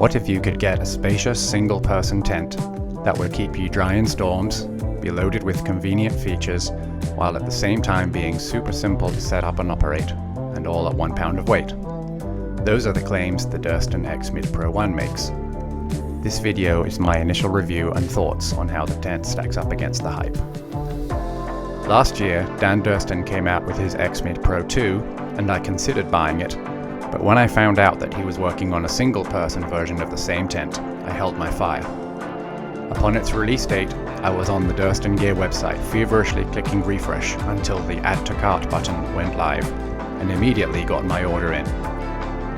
What if you could get a spacious single-person tent that would keep you dry in storms, be loaded with convenient features, while at the same time being super simple to set up and operate, and all at 1 pound of weight? Those are the claims the Durston X-Mid Pro 1 makes. This video is my initial review and thoughts on how the tent stacks up against the hype. Last year, Dan Durston came out with his X-Mid Pro 2, and I considered buying it, but when I found out that he was working on a single-person version of the same tent, I held my fire. Upon its release date, I was on the Durston Gear website feverishly clicking refresh until the Add to Cart button went live, and immediately got my order in.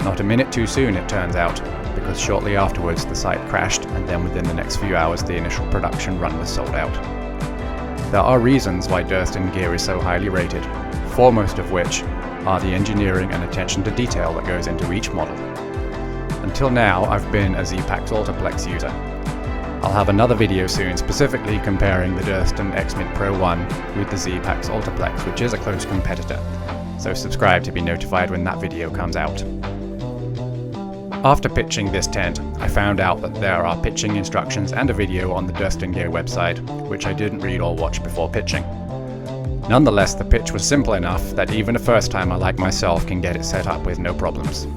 Not a minute too soon, it turns out, because shortly afterwards the site crashed, and then within the next few hours the initial production run was sold out. There are reasons why Durston Gear is so highly rated, foremost of which are the engineering and attention to detail that goes into each model. Until now, I've been a Z-Pax Ultraplex user. I'll have another video soon specifically comparing the Durston X-Mid Pro 1 with the Z-Pax Ultraplex, which is a close competitor, so subscribe to be notified when that video comes out. After pitching this tent, I found out that there are pitching instructions and a video on the Durston Gear website, which I didn't read or watch before pitching. Nonetheless, the pitch was simple enough that even a first-timer like myself can get it set up with no problems.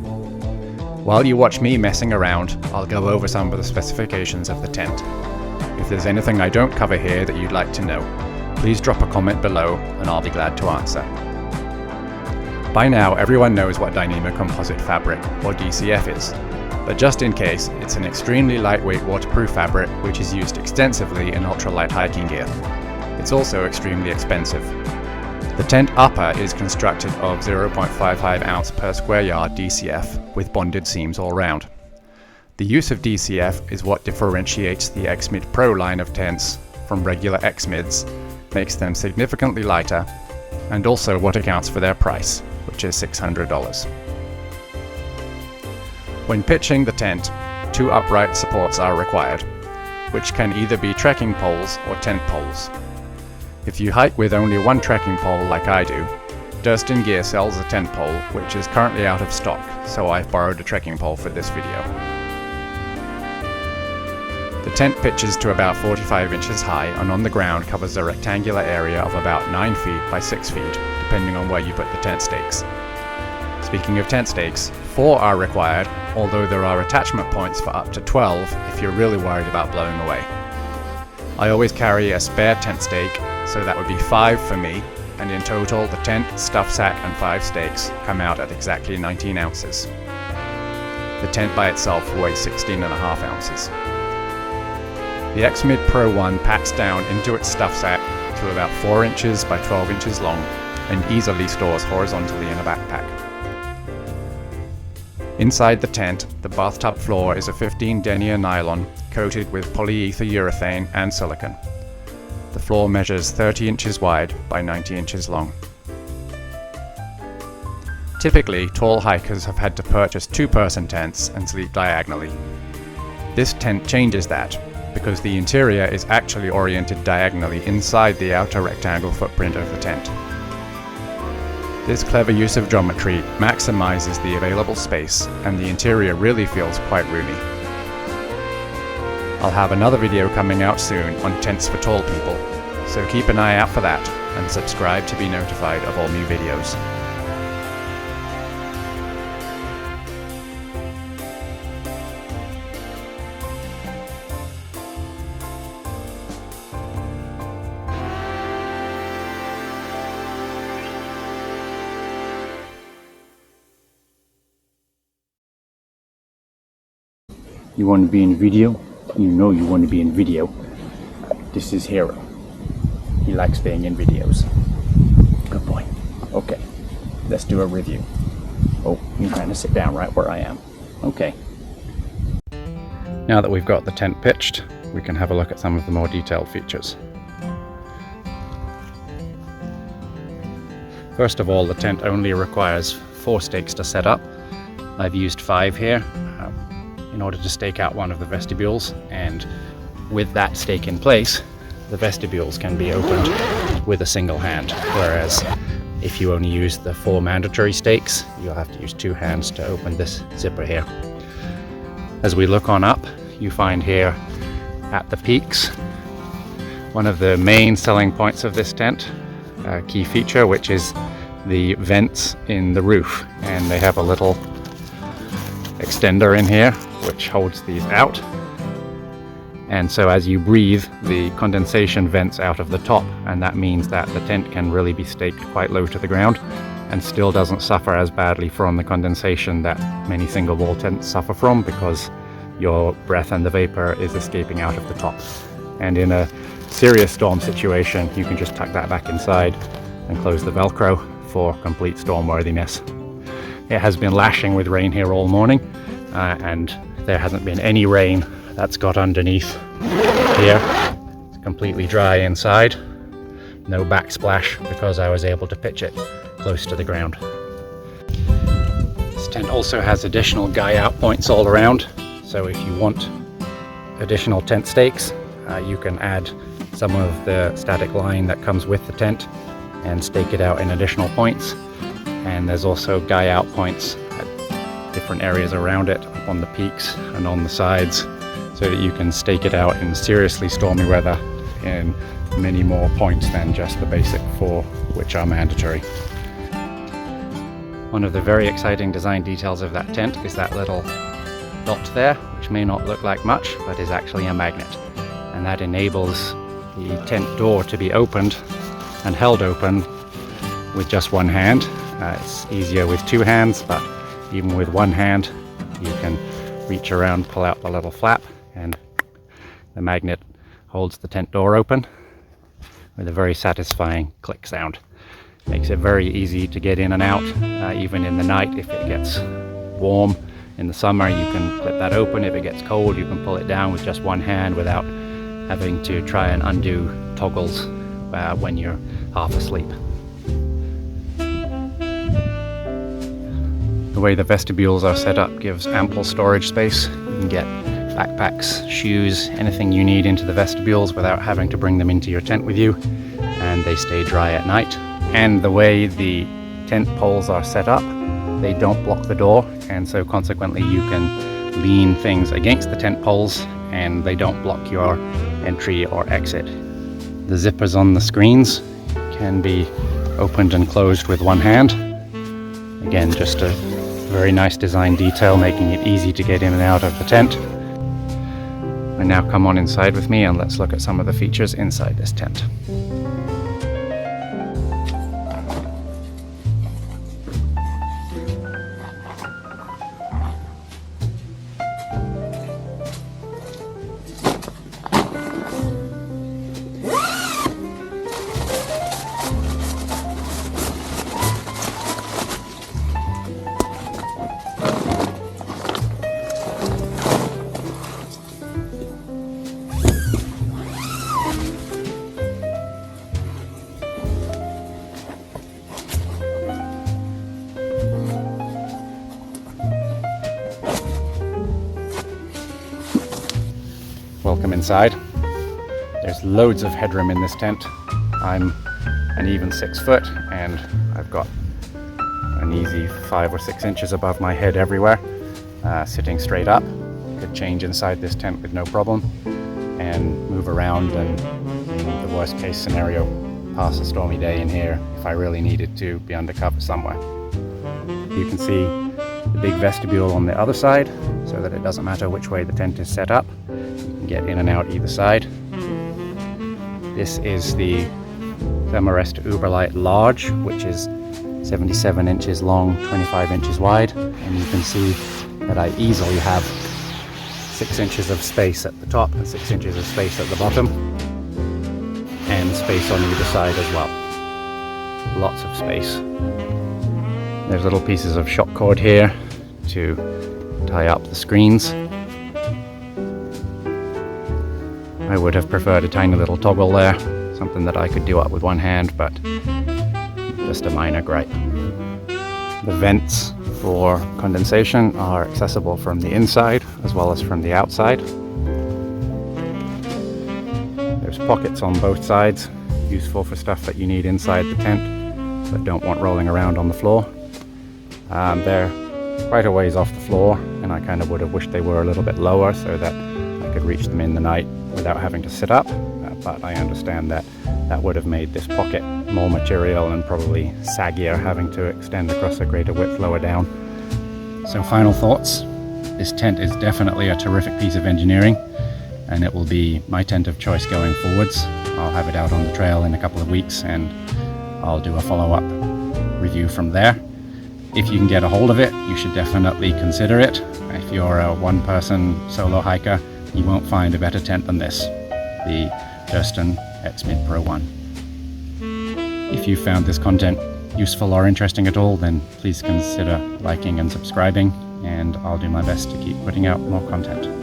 While you watch me messing around, I'll go over some of the specifications of the tent. If there's anything I don't cover here that you'd like to know, please drop a comment below and I'll be glad to answer. By now, everyone knows what Dyneema Composite Fabric, or DCF, is, but just in case, it's an extremely lightweight waterproof fabric which is used extensively in ultralight hiking gear. It's also extremely expensive. The tent upper is constructed of 0.55 ounce per square yard DCF with bonded seams all round. The use of DCF is what differentiates the X-Mid Pro line of tents from regular X-Mids, makes them significantly lighter, and also what accounts for their price, which is $600. When pitching the tent, 2 upright supports are required, which can either be trekking poles or tent poles. If you hike with only 1 trekking pole like I do, Durston Gear sells a tent pole which is currently out of stock, so I've borrowed a trekking pole for this video. The tent pitches to about 45 inches high and on the ground covers a rectangular area of about 9 feet by 6 feet, depending on where you put the tent stakes. Speaking of tent stakes, 4 are required, although there are attachment points for up to 12 if you're really worried about blowing away. I always carry a spare tent stake, so that would be 5 for me, and in total the tent, stuff sack and 5 stakes come out at exactly 19 ounces. The tent by itself weighs 16.5 ounces. The X-Mid Pro 1 packs down into its stuff sack to about 4 inches by 12 inches long and easily stores horizontally in a backpack. Inside the tent, the bathtub floor is a 15 denier nylon coated with polyether urethane and silicone. The floor measures 30 inches wide by 90 inches long. Typically, tall hikers have had to purchase 2-person tents and sleep diagonally. This tent changes that, because the interior is actually oriented diagonally inside the outer rectangle footprint of the tent. This clever use of geometry maximizes the available space, and the interior really feels quite roomy. I'll have another video coming out soon on tents for tall people, so keep an eye out for that and subscribe to be notified of all new videos. You want to be in video? You know you want to be in video. This is Hero. He likes being in videos. Good boy. Okay, let's do a review. Oh, you're trying to sit down right where I am. Okay. Now that we've got the tent pitched, we can have a look at some of the more detailed features. First of all, the tent only requires 4 stakes to set up. I've used 5 here in order to stake out one of the vestibules, and with that stake in place, the vestibules can be opened with a single hand, whereas if you only use the 4 mandatory stakes, you'll have to use 2 hands to open this zipper here. As we look on up, you find here at the peaks one of the main selling points of this tent, a key feature, which is the vents in the roof. And they have a little extender in here which holds these out, and so as you breathe, the condensation vents out of the top, and that means that the tent can really be staked quite low to the ground and still doesn't suffer as badly from the condensation that many single wall tents suffer from, because your breath and the vapor is escaping out of the top. And in a serious storm situation, you can just tuck that back inside and close the Velcro for complete storm worthiness. It has been lashing with rain here all morning, and there hasn't been any rain that's got underneath here. It's completely dry inside, no backsplash, because I was able to pitch it close to the ground. This tent also has additional guy out points all around, so if you want additional tent stakes, you can add some of the static line that comes with the tent and stake it out in additional points. And there's also guy out points at different areas around it, up on the peaks and on the sides, so that you can stake it out in seriously stormy weather in many more points than just the basic 4, which are mandatory. One of the very exciting design details of that tent is that little dot there, which may not look like much, but is actually a magnet. And that enables the tent door to be opened and held open with just one hand. It's easier with 2 hands, but even with 1 hand, you can reach around, pull out the little flap, and the magnet holds the tent door open with a very satisfying click sound. Makes it very easy to get in and out, even in the night. If it gets warm in the summer, you can clip that open. If it gets cold, you can pull it down with just 1 hand without having to try and undo toggles when you're half asleep. The way the vestibules are set up gives ample storage space. You can get backpacks, shoes, anything you need into the vestibules without having to bring them into your tent with you, and they stay dry at night. And the way the tent poles are set up, they don't block the door, and so consequently you can lean things against the tent poles and they don't block your entry or exit. The zippers on the screens can be opened and closed with 1 hand. Again, just a very nice design detail, making it easy to get in and out of the tent. And now come on inside with me and let's look at some of the features inside this tent. Welcome inside. There's loads of headroom in this tent. I'm an even 6 foot and I've got an easy 5 or 6 inches above my head everywhere, sitting straight up. Could change inside this tent with no problem and move around, and in the worst case scenario, pass a stormy day in here if I really needed to be undercover somewhere. You can see the big vestibule on the other side, so that it doesn't matter which way the tent is set up. You can get in and out either side. This is the Thermarest Uberlight Large, which is 77 inches long, 25 inches wide, and you can see that I easily have 6 inches of space at the top and 6 inches of space at the bottom, and space on either side as well. Lots of space. There's little pieces of shock cord here to tie up the screens. I would have preferred a tiny little toggle there, something that I could do up with 1 hand, but just a minor gripe. The vents for condensation are accessible from the inside as well as from the outside. There's pockets on both sides, useful for stuff that you need inside the tent but don't want rolling around on the floor. They're quite a ways off the floor, and I kind of would have wished they were a little bit lower so that I could reach them in the night without having to sit up, but I understand that that would have made this pocket more material and probably saggier, having to extend across a greater width lower down. So final thoughts. This tent is definitely a terrific piece of engineering, and it will be my tent of choice going forwards. I'll have it out on the trail in a couple of weeks and I'll do a follow-up review from there. If you can get a hold of it, you should definitely consider it. If you're a one-person solo hiker, you won't find a better tent than this, the Durston X-Mid Pro 1. If you found this content useful or interesting at all, then please consider liking and subscribing, and I'll do my best to keep putting out more content.